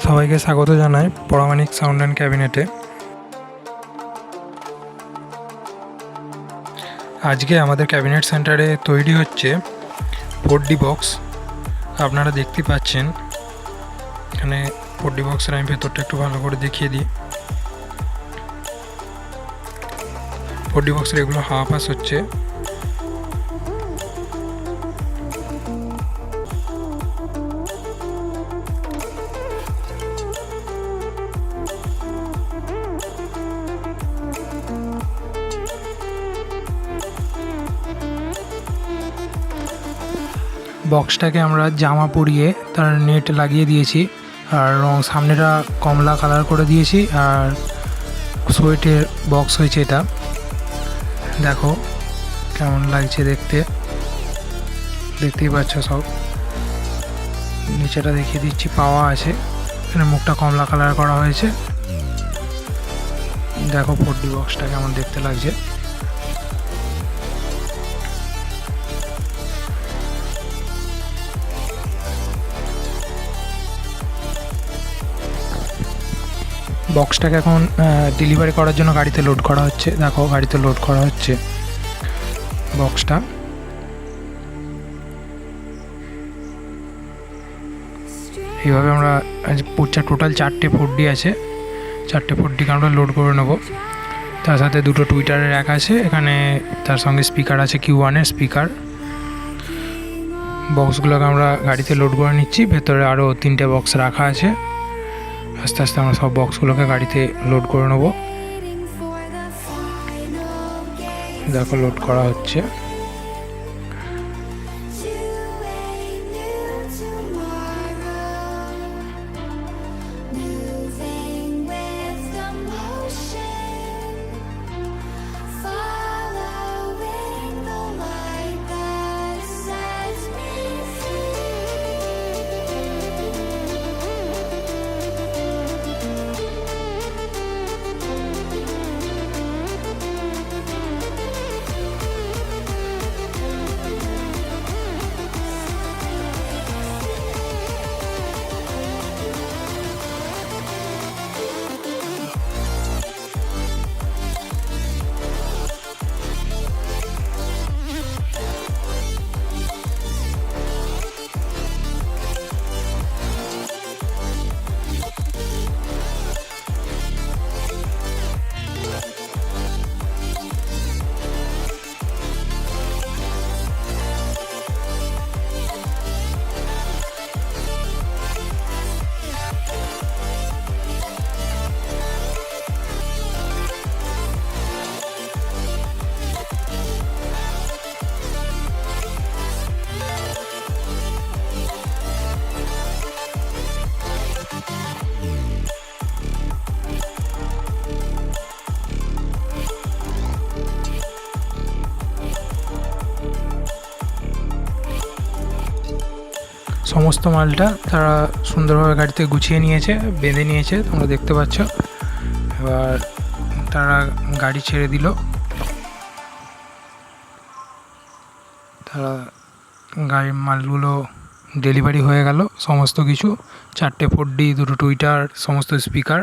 সবাইকে স্বাগত জানাই পরামানিক সাউন্ড অ্যান্ড ক্যাবিনেটে। আজকে আমাদের ক্যাবিনেট সেন্টারে তৈরি হচ্ছে 4D বক্স। আপনারা দেখতে পাচ্ছেন এখানে 4D বক্সের আমি ভেতরটা একটু ভালো করে দেখিয়ে দিই। 4D বক্সের এগুলো হাওয়া পাস হচ্ছে। বক্সটাকে আমরা জামা পরিয়ে তার নেট লাগিয়ে দিয়েছি, আর সামনেটা কমলা কালার করে দিয়েছি, আর সোয়েটের বক্স হয়েছে এটা। দেখো কেমন লাগছে দেখতে, দেখতেই পাচ্ছ সব। নিচেটা দেখিয়ে দিচ্ছি, পাওয়া আছে, এখানে মুখটা কমলা কালার করা হয়েছে। দেখো 4D বক্সটা কেমন দেখতে লাগছে। বক্সটাকে এখন ডেলিভারি করার জন্য গাড়িতে লোড করা হচ্ছে। দেখো গাড়িতে লোড করা হচ্ছে বক্সটা। এইভাবে আমরা টোটাল 4টে 4D আছে, 4টে 4Dকে আমরা লোড করে নেব। তার সাথে দুটো টুইটারের র্যাক আছে এখানে, তার সঙ্গে স্পিকার আছে Q1-এর স্পিকার। বক্সগুলোকে আমরা গাড়িতে লোড করে নিচ্ছি। ভেতরে আরও 3টে বক্স রাখা আছে। আস্তে আস্তে আমরা সব বক্সগুলোকে গাড়িতে লোড করে নেব। দেখো লোড করা হচ্ছে। সমস্ত মালটা তারা সুন্দরভাবে গাড়িতে গুছিয়ে নিয়েছে, বেঁধে নিয়েছে, তোমরা দেখতে পাচ্ছ। এবার তারা গাড়ি ছেড়ে দিল। তারা গাড়ির মালগুলো ডেলিভারি হয়ে গেল সমস্ত কিছু। 4টে 4D, দুটো টুইটার, সমস্ত স্পিকার।